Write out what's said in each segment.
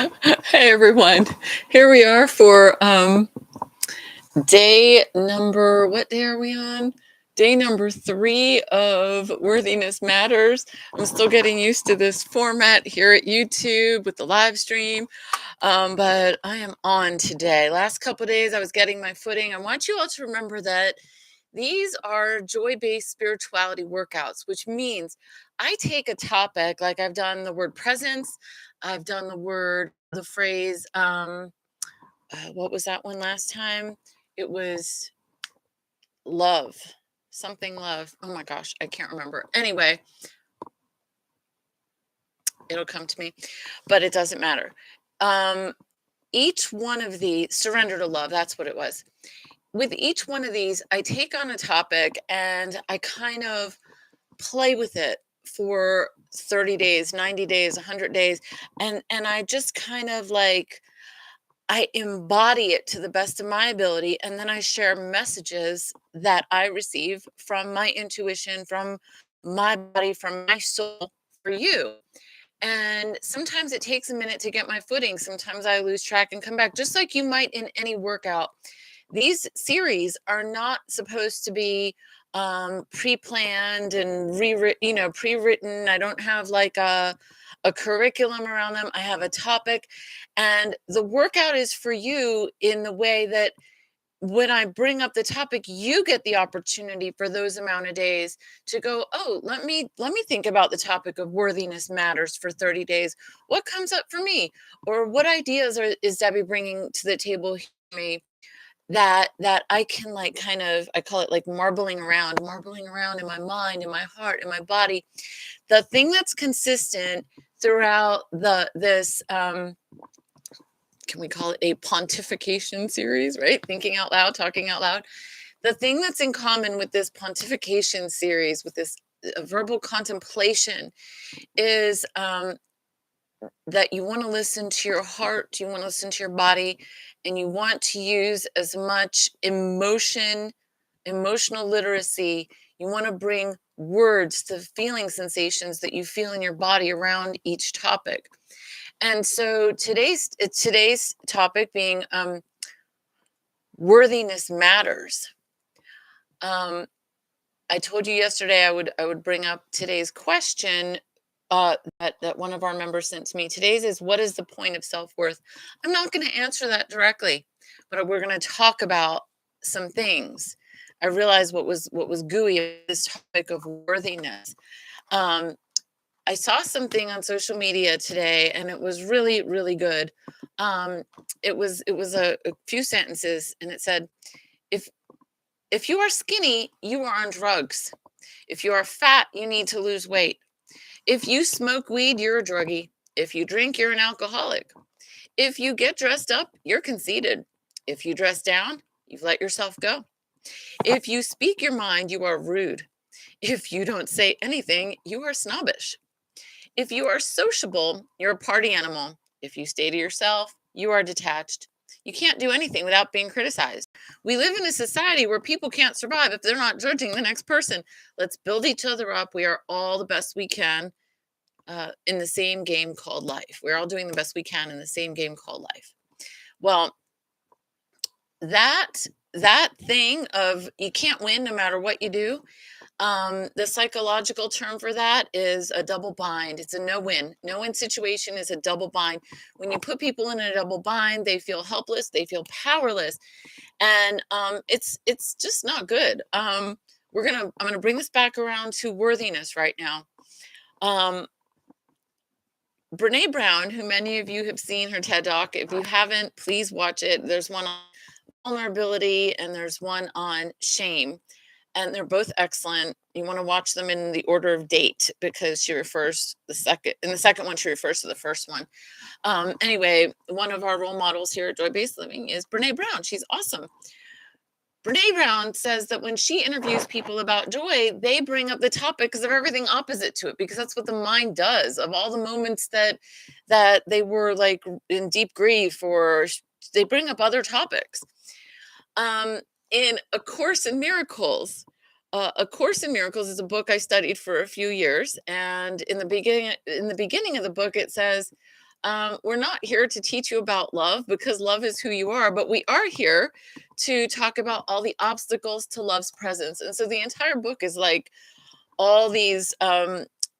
Hey everyone. Here we are for day number, what day are we on? Day number 3 of Worthiness Matters. I'm still getting used to this format here at YouTube with the live stream, but I am on today. Last couple of days I was getting my footing. I want you all to remember that these are joy-based spirituality workouts, which means I take a topic, like I've done the word presence, I've done the phrase, what was that one last time? It was love, something love. Oh my gosh, I can't remember. Anyway, it'll come to me, but it doesn't matter. Each one of the surrender to love, that's what it was. With each one of these, I take on a topic and I kind of play with it for 30 days, 90 days, 100 days, and I just kind of like I embody it to the best of my ability, and then I share messages that I receive from my intuition, from my body, from my soul for you. And sometimes it takes a minute to get my footing. Sometimes I lose track and come back, just like you might in any workout. These series are not supposed to be pre-planned and rewritten, pre-written. I don't have like a curriculum around them. I have a topic, and the workout is for you in the way that when I bring up the topic, you get the opportunity for those amount of days to go, oh, let me think about the topic of worthiness matters for 30 days. What comes up for me? Or what ideas is Debbie bringing to the table here for me that I can like kind of, I call it like marbling around in my mind, in my heart, in my body. The thing that's consistent throughout this can we call it a pontification series, right? Thinking out loud, talking out loud. The thing that's in common with this pontification series, with this verbal contemplation, is that you want to listen to your heart, you want to listen to your body, and you want to use as much emotional literacy. You want to bring words to feeling sensations that you feel in your body around each topic. And so today's topic being worthiness matters. I told you yesterday I would bring up today's question that one of our members sent to me. Today's is, what is the point of self-worth? I'm not going to answer that directly, but we're going to talk about some things. I realized what was gooey in this topic of worthiness. I saw something on social media today, and it was really, really good. It was a few sentences, and it said, if you are skinny, you are on drugs. If you are fat, you need to lose weight. If you smoke weed, you're a druggie. If you drink, you're an alcoholic. If you get dressed up, you're conceited. If you dress down, you've let yourself go. If you speak your mind, you are rude. If you don't say anything, you are snobbish. If you are sociable, you're a party animal. If you stay to yourself, you are detached. You can't do anything without being criticized. We live in a society where people can't survive if they're not judging the next person. Let's build each other up. We are all the best we can in the same game called life. We're all doing the best we can in the same game called life. Well, that thing of you can't win no matter what you do, the psychological term for that is a double bind. It's a no-win. No-win situation is a double bind. When you put people in a double bind, they feel helpless, they feel powerless, and it's just not good. I'm gonna bring this back around to worthiness right now. Brene Brown, who many of you have seen her TED Talk. If you haven't, please watch it. There's one on vulnerability and there's one on shame, and they're both excellent. You want to watch them in the order of date because she refers in the second one, she refers to the first one. Anyway, one of our role models here at Joy Based Living is Brene Brown. She's awesome. Brene Brown says that when she interviews people about joy, they bring up the topics of everything opposite to it, because that's what the mind does. Of all the moments that they were like in deep grief, or they bring up other topics. In A Course in Miracles, A Course in Miracles is a book I studied for a few years, and in the beginning of the book, it says, We're not here to teach you about love because love is who you are, but we are here to talk about all the obstacles to love's presence. And so the entire book is like all these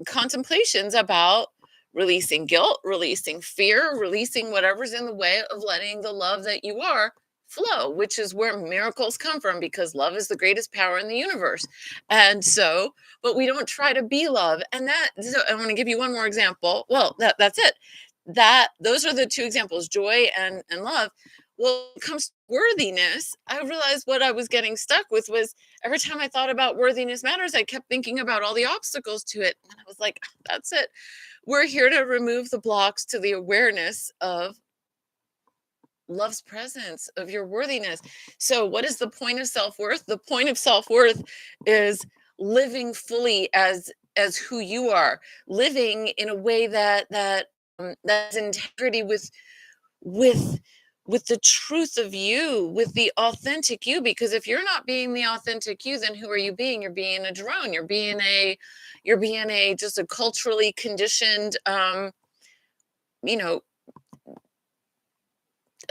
contemplations about releasing guilt, releasing fear, releasing whatever's in the way of letting the love that you are flow, which is where miracles come from because love is the greatest power in the universe. And so, but we don't try to be love. And that, so I want to give you one more example. Well, that's it. Those are the two examples, joy and love. Well, when it comes to worthiness, I realized what I was getting stuck with was every time I thought about worthiness matters, I kept thinking about all the obstacles to it. And I was like, that's it. We're here to remove the blocks to the awareness of love's presence, of your worthiness. So, what is the point of self-worth? The point of self-worth is living fully as who you are, living in a way that's integrity with with the truth of you, with the authentic you. Because if you're not being the authentic you, then who are you being? You're being a drone. You're being a just a culturally conditioned you know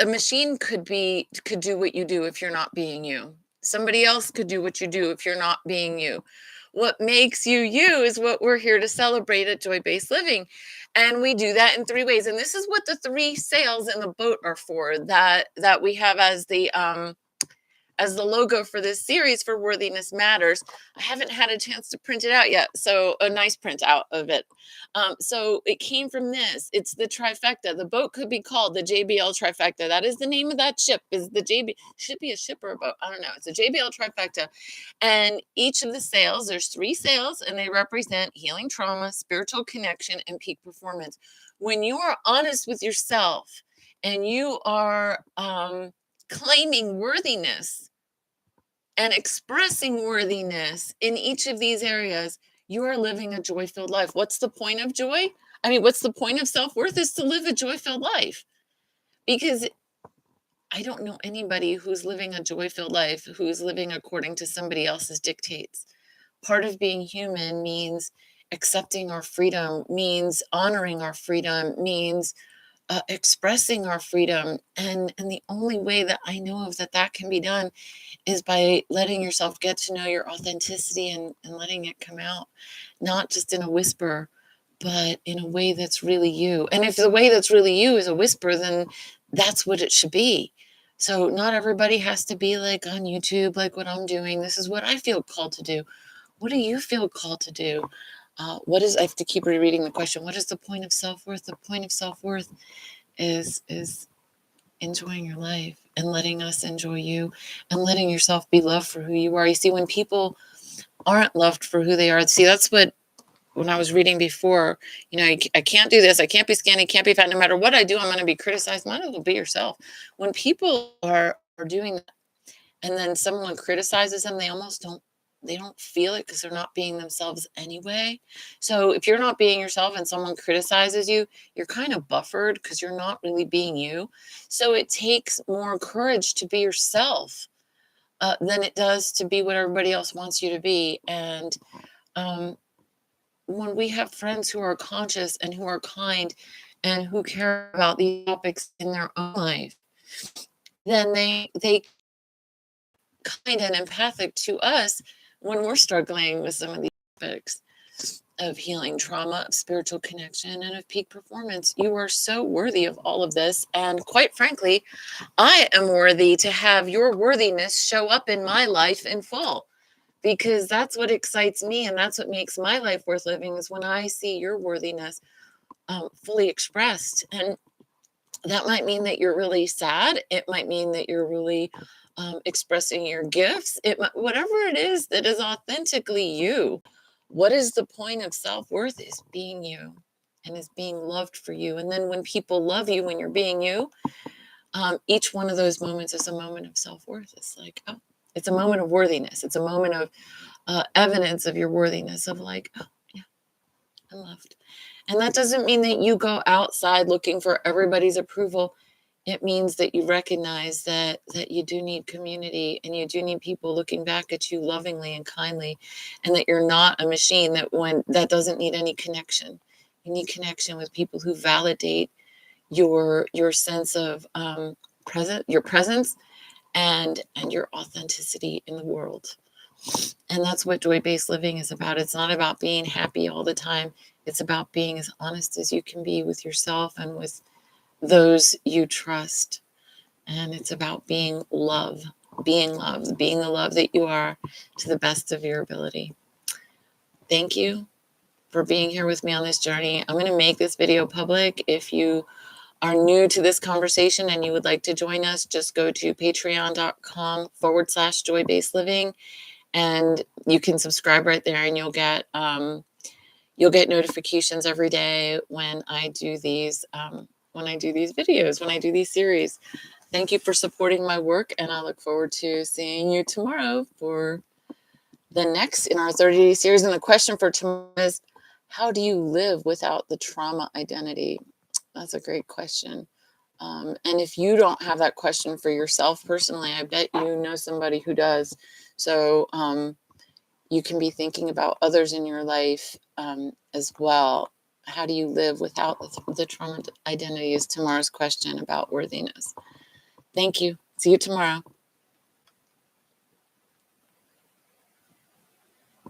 a machine could do what you do if you're not being you. Somebody else could do what you do if you're not being you. What makes you you is what we're here to celebrate at Joy-Based Living. And we do that in three ways. And this is what the three sails in the boat are for, that we have as the logo for this series for Worthiness Matters. I haven't had a chance to print it out yet, so a nice printout of it. So it came from this. It's the trifecta. The boat could be called the JBL trifecta. That is the name of that ship. Is the JB should be a ship or a boat? I don't know. It's a JBL trifecta, and each of the sails, there's three sails, and they represent healing trauma, spiritual connection, and peak performance. When you are honest with yourself and you are claiming worthiness and expressing worthiness in each of these areas, you are living a joy-filled life. What's the point of joy? I mean, what's the point of self-worth is to live a joy-filled life. Because I don't know anybody who's living a joy-filled life who's living according to somebody else's dictates. Part of being human means accepting our freedom, means honoring our freedom, means expressing our freedom. And the only way that I know of that can be done is by letting yourself get to know your authenticity and letting it come out, not just in a whisper, but in a way that's really you. And if the way that's really you is a whisper, then that's what it should be. So not everybody has to be like on YouTube, like what I'm doing. This is what I feel called to do. What do you feel called to do? I have to keep rereading the question. What is the point of self-worth? The point of self-worth is enjoying your life and letting us enjoy you and letting yourself be loved for who you are. You see, when people aren't loved for who they are, that's what, when I was reading before, I can't do this. I can't be skinny, can't be fat. No matter what I do, I'm going to be criticized. Might as well be yourself. When people are doing that and then someone criticizes them, they don't feel it because they're not being themselves anyway. So if you're not being yourself and someone criticizes you, you're kind of buffered because you're not really being you. So it takes more courage to be yourself than it does to be what everybody else wants you to be. And when we have friends who are conscious and who are kind and who care about these topics in their own life, then they kind and empathic to us when we're struggling with some of these topics of healing trauma, of spiritual connection, and of peak performance. You are so worthy of all of this. And quite frankly, I am worthy to have your worthiness show up in my life in full, because that's what excites me. And that's what makes my life worth living, is when I see your worthiness fully expressed. And that might mean that you're really sad. It might mean that you're really expressing your gifts. Whatever it is that is authentically you. What is the point of self-worth? Is being you and is being loved for you. And then when people love you, when you're being you, each one of those moments is a moment of self-worth. It's like, oh, it's a moment of worthiness. It's a moment of evidence of your worthiness, of like, oh, yeah, I'm loved. And that doesn't mean that you go outside looking for everybody's approval. It means that you recognize that you do need community, and you do need people looking back at you lovingly and kindly, and that you're not a machine that doesn't need any connection. You need connection with people who validate your sense of your presence and your authenticity in the world. And that's what joy-based living is about. It's not about being happy all the time. It's about being as honest as you can be with yourself and with those you trust. And it's about being loved, being the love that you are to the best of your ability. Thank you for being here with me on this journey. I'm going to make this video public. If you are new to this conversation and you would like to join us, just go to patreon.com/joy-based living, and you can subscribe right there, and you'll get notifications every day when I do these videos, when I do these series. Thank you for supporting my work, and I look forward to seeing you tomorrow for the next in our 30-day series. And the question for tomorrow is, how do you live without the trauma identity? That's a great question. And if you don't have that question for yourself personally, I bet you know somebody who does. So you can be thinking about others in your life as well. How do you live without the trauma identity is tomorrow's question about worthiness. Thank you. See you tomorrow.